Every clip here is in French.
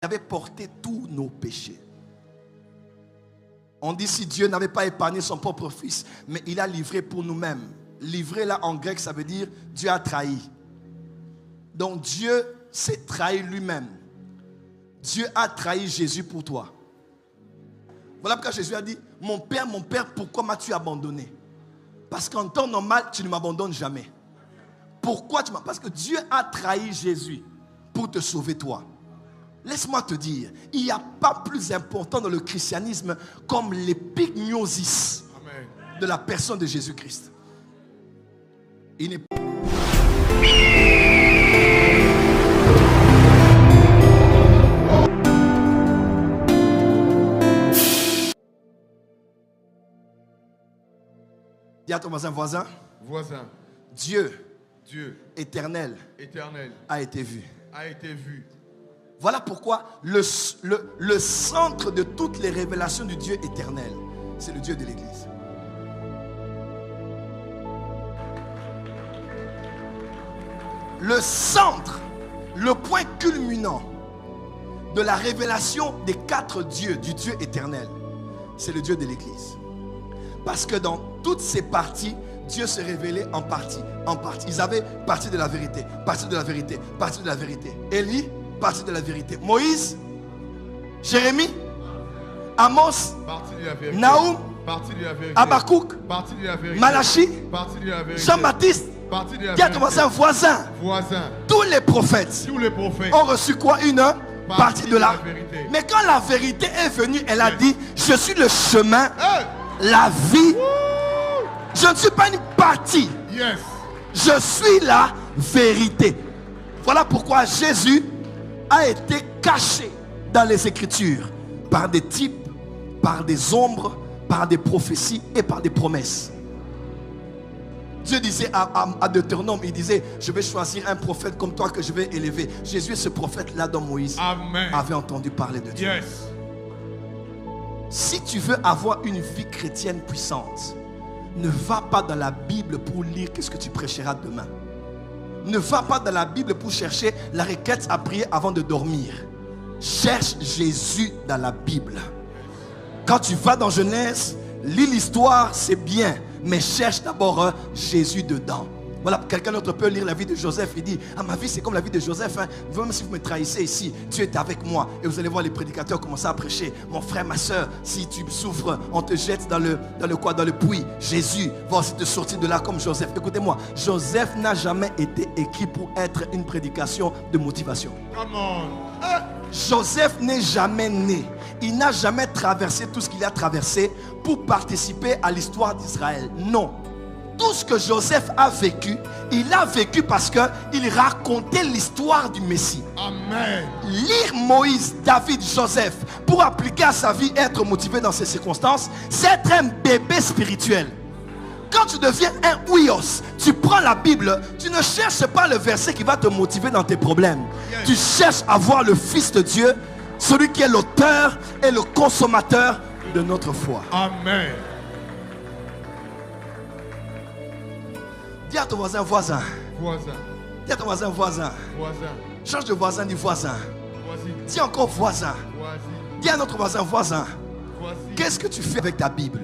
avait porté tous nos péchés. On dit si Dieu n'avait pas épargné son propre fils, mais il a livré pour nous-mêmes. Livrer là en grec, ça veut dire Dieu a trahi. Donc Dieu s'est trahi lui-même. Dieu a trahi Jésus pour toi. Voilà pourquoi Jésus a dit, mon Père, pourquoi m'as-tu abandonné? Parce qu'en temps normal, tu ne m'abandonnes jamais. Pourquoi tu m'as... Parce que Dieu a trahi Jésus pour te sauver toi. Laisse-moi te dire, il n'y a pas plus important dans le christianisme comme l'épignosis de la personne de Jésus-Christ. Il n'est pas... Dis à ton voisin, Dieu, éternel, a été vu. Voilà pourquoi le centre de toutes les révélations du Dieu éternel, c'est le Dieu de l'Église. Le centre, le point culminant de la révélation des 4 dieux, du Dieu éternel, c'est le Dieu de l'Église. Parce que dans toutes ces parties, Dieu se révélait en partie. Ils avaient partie de la vérité, partie de la vérité, partie de la vérité. Élie, partie de la vérité. Moïse, Jérémie, Amos, Naoum, Habakkuk, Malachi, Jean-Baptiste. Dis à ton voisin. Tous les prophètes ont reçu quoi? Une partie de la vérité. Mais quand la vérité est venue, elle a dit, je suis le chemin, la vie. Je ne suis pas une partie. Je suis la vérité. Voilà pourquoi Jésus a été caché dans les Écritures par des types, par des ombres, par des prophéties et par des promesses. Dieu disait à Deutéronome, il disait, je vais choisir un prophète comme toi que je vais élever. Jésus est ce prophète-là dont Moïse avait entendu parler de Dieu. Si tu veux avoir une vie chrétienne puissante, ne va pas dans la Bible pour lire qu'est-ce que tu prêcheras demain. Ne va pas dans la Bible pour chercher la requête à prier avant de dormir. Cherche Jésus dans la Bible. Quand tu vas dans Genèse, lis l'histoire, c'est bien, mais cherche d'abord Jésus dedans. Voilà, quelqu'un d'autre peut lire la vie de Joseph et dit, ma vie c'est comme la vie de Joseph, même si vous me trahissez ici, Dieu est avec moi. Et vous allez voir les prédicateurs commencer à prêcher, mon frère, ma soeur, si tu souffres, on te jette dans le puits. Jésus va aussi te sortir de là comme Joseph. Écoutez-moi, Joseph n'a jamais été écrit pour être une prédication de motivation. Come on. Joseph n'est jamais né. Il n'a jamais traversé tout ce qu'il a traversé pour participer à l'histoire d'Israël. Non. Tout ce que Joseph a vécu, il a vécu parce qu'il racontait l'histoire du Messie. Amen. Lire Moïse, David, Joseph pour appliquer à sa vie, être motivé dans ces circonstances, c'est être un bébé spirituel. Quand tu deviens un ouios, tu prends la Bible, tu ne cherches pas le verset qui va te motiver dans tes problèmes. Tu cherches à voir le Fils de Dieu, celui qui est l'auteur et le consommateur de notre foi. Amen. Dis à ton voisin. Dis à ton voisin. Change de voisin, dis voisin. Dis encore voisin. Dis à notre voisin. Qu'est-ce que tu fais avec ta Bible?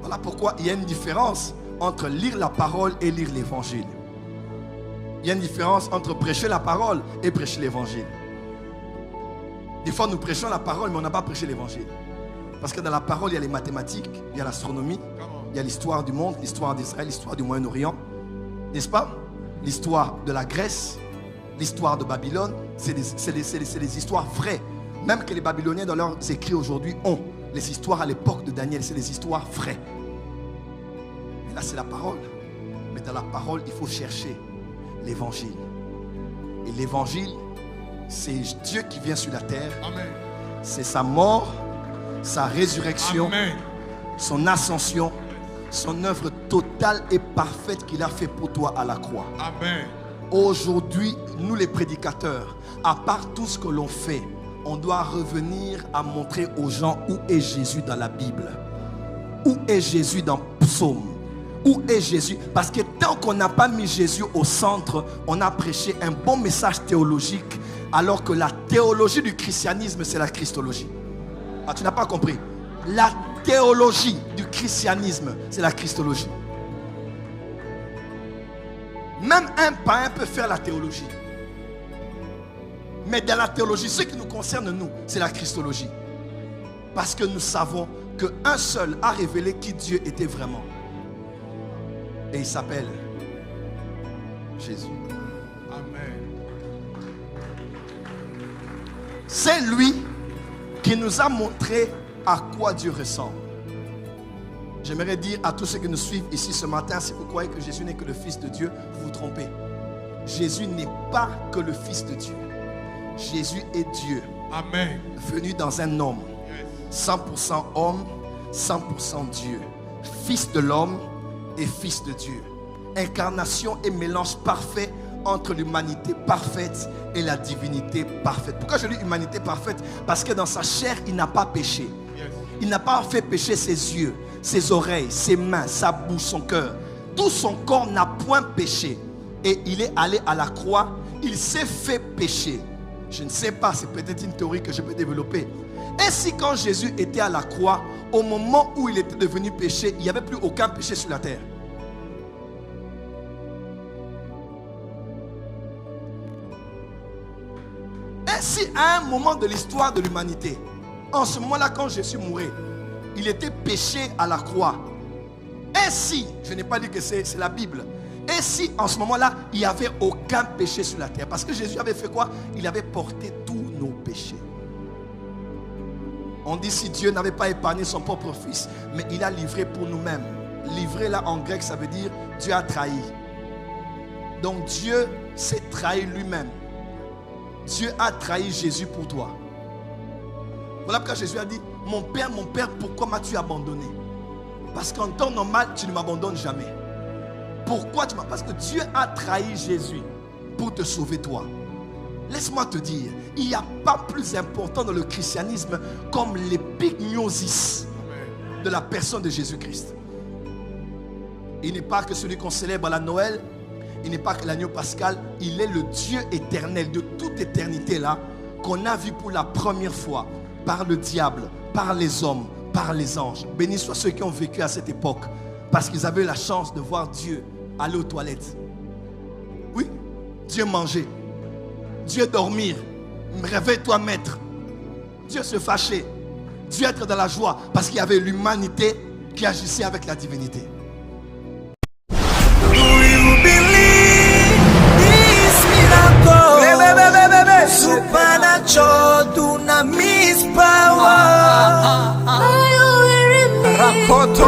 Voilà pourquoi il y a une différence entre lire la parole et lire l'évangile. Il y a une différence entre prêcher la parole et prêcher l'évangile. Des fois nous prêchons la parole mais on n'a pas prêché l'évangile. Parce que dans la parole, il y a les mathématiques, il y a l'astronomie, il y a l'histoire du monde, l'histoire d'Israël, l'histoire du Moyen-Orient. N'est-ce pas? L'histoire de la Grèce, l'histoire de Babylone, c'est des histoires vraies. Même que les Babyloniens, dans leurs écrits aujourd'hui, ont les histoires à l'époque de Daniel, c'est des histoires vraies. Mais là, c'est la parole. Mais dans la parole, il faut chercher l'évangile. Et l'évangile, c'est Dieu qui vient sur la terre. Amen. C'est sa mort, sa résurrection, amen, son ascension, son œuvre totale et parfaite qu'il a fait pour toi à la croix. Amen. Aujourd'hui, nous les prédicateurs, à part tout ce que l'on fait, on doit revenir à montrer aux gens où est Jésus dans la Bible. Où est Jésus dans Psaume? Où est Jésus? Parce que tant qu'on n'a pas mis Jésus au centre, on a prêché un bon message théologique, alors que la théologie du christianisme, c'est la christologie. Ah, tu n'as pas compris? La théologie du christianisme, c'est la christologie. Même un païen peut faire la théologie. Mais dans la théologie, ce qui nous concerne, nous, c'est la christologie. Parce que nous savons qu'un seul a révélé qui Dieu était vraiment. Et il s'appelle Jésus. Amen. C'est lui qui nous a montré à quoi Dieu ressemble. J'aimerais dire à tous ceux qui nous suivent ici ce matin, si vous croyez que Jésus n'est que le Fils de Dieu, vous vous trompez. Jésus n'est pas que le Fils de Dieu. Jésus est Dieu. Amen. Venu dans un homme. 100% homme, 100% Dieu. Fils de l'homme et Fils de Dieu. Incarnation et mélange parfait entre l'humanité parfaite et la divinité parfaite. Pourquoi je dis humanité parfaite? Parce que dans sa chair, il n'a pas péché. Il n'a pas fait pécher ses yeux, ses oreilles, ses mains, sa bouche, son cœur. Tout son corps n'a point péché. Et il est allé à la croix. Il s'est fait pécher. Je ne sais pas, c'est peut-être une théorie que je peux développer. Et si quand Jésus était à la croix, au moment où il était devenu péché, il n'y avait plus aucun péché sur la terre? Et si à un moment de l'histoire de l'humanité, en ce moment-là, quand Jésus mourait, il était péché à la croix. Et si, je n'ai pas dit que c'est la Bible, et si en ce moment-là, il n'y avait aucun péché sur la terre? Parce que Jésus avait fait quoi? Il avait porté tous nos péchés. On dit si Dieu n'avait pas épargné son propre fils, mais il a livré pour nous-mêmes. Livré là en grec, ça veut dire Dieu a trahi. Donc Dieu s'est trahi lui-même. Dieu a trahi Jésus pour toi. Voilà pourquoi Jésus a dit, mon Père, pourquoi m'as-tu abandonné? Parce qu'en temps normal, tu ne m'abandonnes jamais. Pourquoi tu m'as... Parce que Dieu a trahi Jésus pour te sauver toi. Laisse-moi te dire, il n'y a pas plus important dans le christianisme comme l'épignosis de la personne de Jésus-Christ. Il n'est pas que celui qu'on célèbre à la Noël, il n'est pas que l'agneau pascal, il est le Dieu éternel de toute éternité là, qu'on a vu pour la première fois par le diable, par les hommes, par les anges. Bénis soient ceux qui ont vécu à cette époque, parce qu'ils avaient la chance de voir Dieu aller aux toilettes. Oui, Dieu manger, Dieu dormir, réveille-toi maître, Dieu se fâcher, Dieu être dans la joie, parce qu'il y avait l'humanité qui agissait avec la divinité. Supernatural dunamis power. Rakoto.